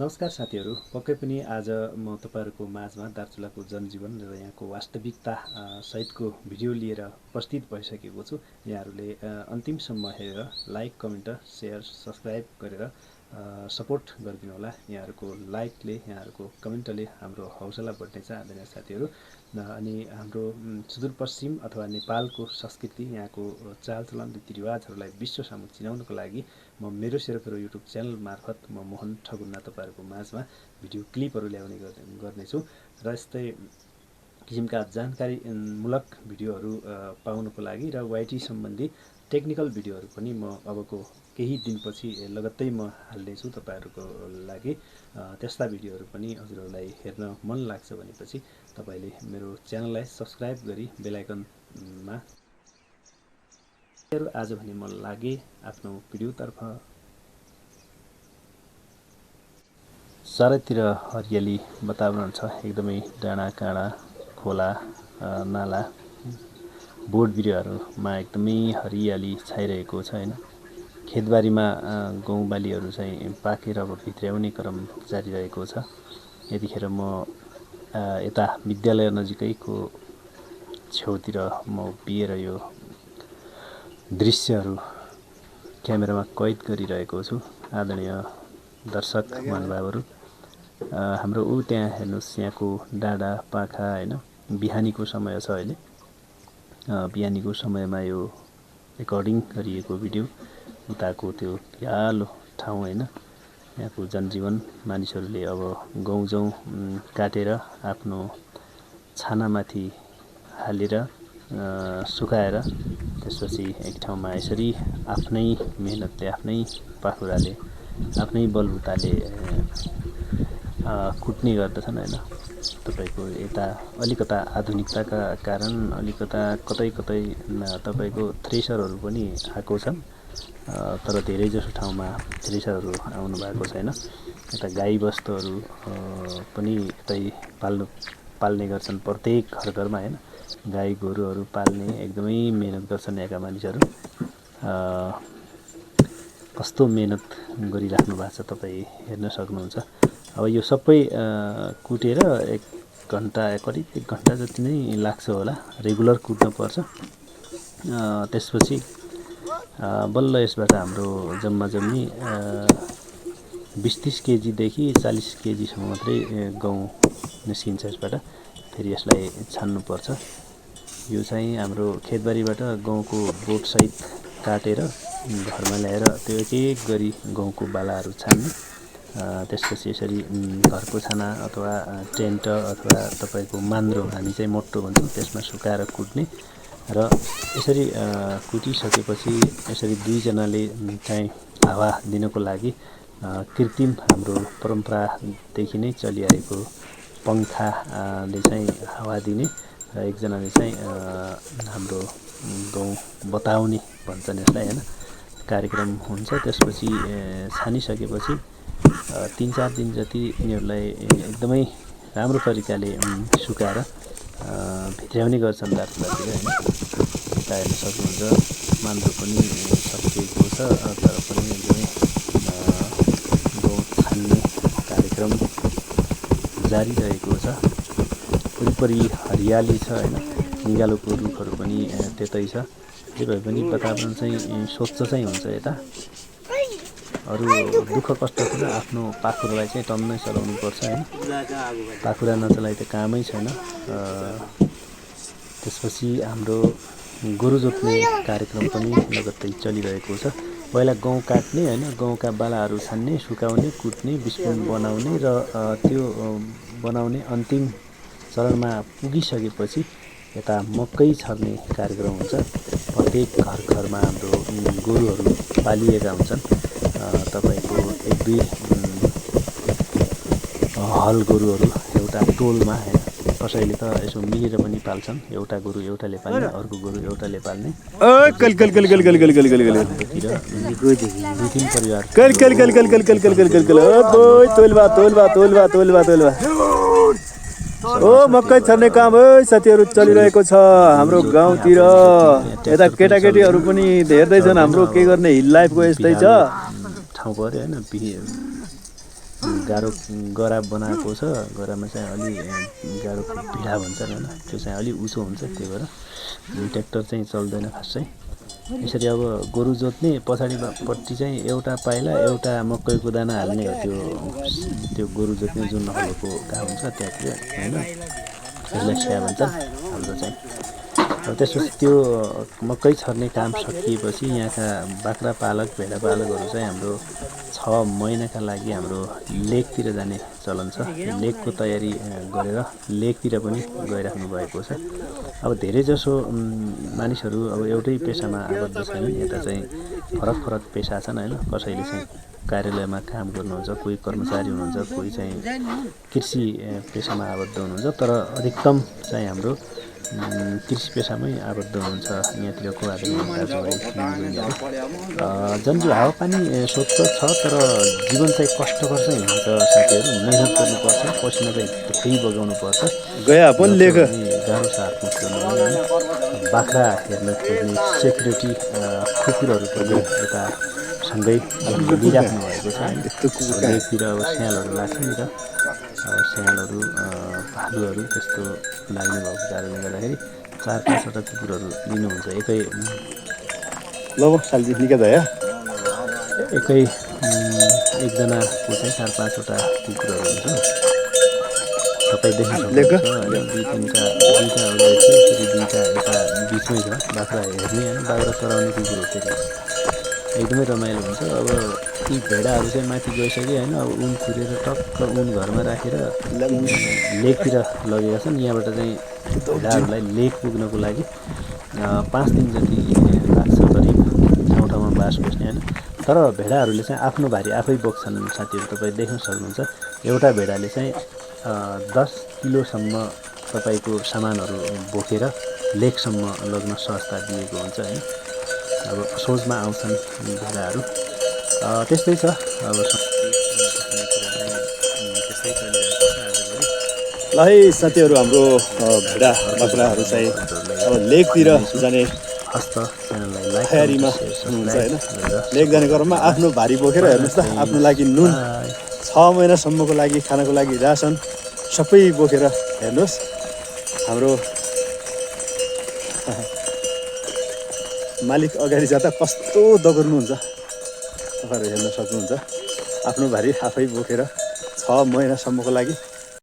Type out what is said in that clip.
नमस्कार साथीहरू, पक्कै पनि आज म तपाईँहरूको माझमा दार्चुलाको जनजीवन र यहाँको वास्तविकता सहितको भिडियो लिएर उपस्थित भइसकेको छु। यहाँहरूले अन्तिमसम्म हेरेर लाइक, कमेन्ट, सेयर, सब्सक्राइब गरेर सपोर्ट गरिदिनु होला। यहाँहरूको लाइकले, यहाँहरूको कमेन्टले हाम्रो हौसला बढ्नेछ आदरणीय साथीहरू। अनि हाम्रो सुदूरपश्चिम अथवा नेपालको संस्कृति, यहाँको चालचलन, रीतिरिवाजहरूलाई विश्व सामु चिनाउनको लागि म मेरो सेरोफेरो युट्युब च्यानल मार्फत म मोहन ठगुन्ना तपाईँहरूको माझमा भिडियो क्लिपहरू ल्याउने गर्नेछु र यस्तै किसिमका जानकारीमूलक भिडियोहरू पाउनको लागि र वाइटी सम्बन्धी टेक्निकल भिडियोहरू पनि म अबको केही दिनपछि लगत्तै म हाल्नेछु तपाईँहरूको लागि। त्यस्ता भिडियोहरू पनि हजुरहरूलाई हेर्न मन लाग्छ भनेपछि तपाईँले मेरो च्यानललाई सब्सक्राइब गरी बेल आइकनमा आज भने म लागे आफ्नो भिडियोतर्फ। चारैतिर हरियाली वातावरण छ, एकदमै डाँडा काँडा, खोला, नाला, बोट बिरुवाहरूमा एकदमै हरियाली छाइरहेको छ हैन। खेतबारीमा गहुँ बालीहरू चाहिँ पाकेर अब भित्र्याउने क्रम जारी रहेको छ। यतिखेर म यता विद्यालय नजिकैको छेउतिर म उभिएर यो दृश्यहरू क्यामेरामा कैद गरिरहेको छु। आदरणीय दर्शक महानुभावहरू, हाम्रो त्यहाँ हेर्नुहोस्, यहाँको डाँडा पाखा हैन, बिहानीको समय छ अहिले। बिहानीको समयमा यो रेकर्डिङ गरिएको भिडियो, उताको त्यो पियालो ठाउँ हैन, यहाँको जनजीवन, मानिसहरूले अब गहुँ जौ काटेर आफ्नो छानामाथि हालेर सुकाएर त्यसपछि एक ठाउँमा यसरी आफ्नै मेहनतले, आफ्नै पाखुराले, आफ्नै बलबुताले कुट्ने गर्दछन् हैन। तपाईको यता अलिकता आधुनिकताका कारण अलिकता कतै कतै तपाईको थ्रेसरहरू पनि आएको छन्, तर धेरै जसो ठाउँमा थ्रेसरहरू आउनु भएको छैन। यता गाई बस्तुहरू पनि यतै पाल्ने गर्छन्, प्रत्येक घर घरमा हैन, गाई गोरुहरू पाल्ने एकदमै मेहनत गर्छन् यहाँका मानिसहरू। कस्तो मेहनत गरिराख्नु भएको छ तपाईँ हेर्न सक्नुहुन्छ। अब यो सबै कुटेर 1 घन्टा, करिब 1 घन्टा जति नै लाग्छ होला, रेगुलर कुट्न पर्छ। त्यसपछि बल्ल यसबाट हाम्रो जम्मा जम्मी 20-30 केजीदेखि 40 केजीसम्म मात्रै गहुँ निस्किन्छ यसबाट। फेरि यसलाई छान्नुपर्छ। यो चाहिँ हाम्रो खेतबारीबाट गहुँको बोटसहित काटेर घरमा ल्याएर त्यो एक गरी गहुँको बालाहरू छान्ने, त्यसपछि यसरी घरको छाना अथवा टेन्ट अथवा तपाईँको मान्द्रो, हामी चाहिँ मोटो भन्छौँ, त्यसमा सुकाएर कुट्ने र यसरी कुटिसकेपछि यसरी 2 जनाले चाहिँ हावा दिनको लागि कृत्रिम हाम्रो परम्परादेखि नै चलिआएको पङ्खाले चाहिँ हावा दिने र एकजनाले चाहिँ हाम्रो गहुँ बताउने भन्छन् यसलाई हैन, कार्यक्रम हुन्छ। त्यसपछि छानिसकेपछि 3-4 दिन जति यिनीहरूलाई एकदमै राम्रो तरिकाले सुकाएर भित्र्याउने गर्छन् दार्चुलातिर हैन। यता हेर्न सक्नुहुन्छ, मान्द्रो पनि सकिएको छ, तर पनि एकदमै गहुँ छान्ने कार्यक्रम जारी रहेको छ। वरिपरि हरियाली छ हैन, निगालोको रुखहरू पनि त्यतै छ। जे भए पनि वातावरण चाहिँ स्वच्छ चाहिँ हुन्छ यता। अरू दुःख कष्ट कुरा आफ्नो पाखुरालाई चाहिँ टन्नै चलाउनु पर्छ हैन, पाखुरा नचलाइ त कामै छैन। त्यसपछि हाम्रो गोरु जोत्ने कार्यक्रम पनि लगत्तै चलिरहेको छ। पहिला गहुँ काट्ने हैन, गहुँका बालाहरू छान्ने, सुकाउने, कुट्ने, बिस्कुट बनाउने र त्यो बनाउने अन्तिम चरणमा पुगिसकेपछि यता मकै छर्ने कार्यक्रम हुन्छ। प्रत्येक घर घरमा हाम्रो गोरुहरू पालिएका हुन्छन्। तपाईको 1-2 हल गोरुहरू एउटा टोलमा हैन, कसैले त यसो मिलेर पनि पाल्छन्। एउटा गोरु एउटाले पाल्ने, अर्को गोरु एउटाले पाल्ने। मकै छर्ने काम साथीहरू चलिरहेको छ हाम्रो गाउँतिर। यता केटाकेटीहरू पनि धेरैछन् हाम्रो, के गर्ने, हिल लाइफको यस्तै छ। ठाउँ पर्यो हैन, गाह्रो गरा बनाएको छ। गरामा चाहिँ अलि गाह्रो भिडा भन्छ होइन, त्यो चाहिँ अलि उचो हुन्छ, त्यही भएर ट्र्याक्टर चाहिँ चल्दैन खासै। यसरी अब गोरु जोत्ने पछाडिपट्टि चाहिँ एउटा पाइला एउटा मकैको दाना हाल्ने हो, त्यो गोरु जोत्ने जुन हलोको घाउ हुन्छ त्यहाँतिर होइन, त्यसलाई स्या भन्छ हाम्रो चाहिँ। अब त्यसपछि त्यो मकै छर्ने काम सकिएपछि यहाँका बाख्रा पालक भेडा पालकहरू चाहिँ हाम्रो 6 महिनाका लागि हाम्रो लेकतिर जाने चलन छ। लेकको तयारी गरेर लेकतिर पनि गइराख्नु भएको छ। अब धेरैजसो मानिसहरू अब एउटै पेसामा आबद्ध छैनन्, यता चाहिँ फरक फरक पेसा छन् होइन। कसैले चाहिँ कार्यालयमा काम गर्नुहुन्छ, कोही कर्मचारी हुनुहुन्छ, कोही चाहिँ कृषि पेसामा आबद्ध हुनुहुन्छ, तर अधिकतम चाहिँ हाम्रो कृषि पेसामै आबद्ध हुनुहुन्छ यहाँतिरको आदरणीय दाजुभाइ दिदीबहिनीहरू। जनजीव हावापानी स्वच्छ छ, तर जीवन चाहिँ कष्टकर चाहिँ हुन्छ साथीहरू। मेहनत गर्नुपर्छ, पसिना चाहिँ धेरै बगाउनुपर्छ, गाह्रो छ आफ्नो जीवनमा। बाख्रा हेर्ने सेक्युरिटी कुकुरहरू पनि यता सँगै लिइराख्नु भएको छ। लेकतिर अब स्यालहरू लाग्छ नि त, स्यालहरू भालुहरू त्यस्तो लाग्ने भएको कारणले गर्दाखेरि 4-5वटा कुकुरहरू लिनुहुन्छ एकजनाको चाहिँ 4-5वटा कुकुरहरू हुन्छ। तपाईँ देख्न सक्नुहुन्छ होइन, दुईवटा फेरि दुईवटा यता बिचमै छ बाख्रा हेर्ने होइन, बाख्रा चराउने कुकुर फेरि एकदमै रमाइलो हुन्छ। अब ती भेडाहरू चाहिँ माथि गइसक्यो होइन, अब उन खुरेर टक्क उन घरमा राखेर लेकतिर लगेका छन्। यहाँबाट चाहिँ भेडाहरूलाई लेक पुग्नको लागि 5 दिन जति लाग्छ करिब ठाउँ ठाउँमा बास बस्ने होइन। तर भेडाहरूले चाहिँ आफ्नो भारी आफै बोक्छन् साथीहरू, तपाईँ देख्न सक्नुहुन्छ। एउटा भेडाले चाहिँ 10 किलोसम्म तपाईँको सामानहरू बोकेर लेकसम्म लग्न सहजता दिएको हुन्छ होइन। अब सोचमा आउँछन् भेडाहरू। त्यस्तै छ अब ल है साथीहरू, हाम्रो भेडा बाख्राहरू चाहिँ अब लेकतिर जाने तयारीमा हुनुहुन्छ होइन। लेक जाने क्रममा आफ्नो भारी बोकेर हेर्नुहोस् त, आफ्नो लागि नुन 6 महिनासम्मको लागि खानको लागि रासन सबै बोकेर हेर्नुहोस्। हाम्रो मालिक अगाडि जाँदा कस्तो दगुर्नुहुन्छ तपाईँहरू हेर्न सक्नुहुन्छ। आफ्नो भारी आफै बोकेर 6 महिनासम्मको लागि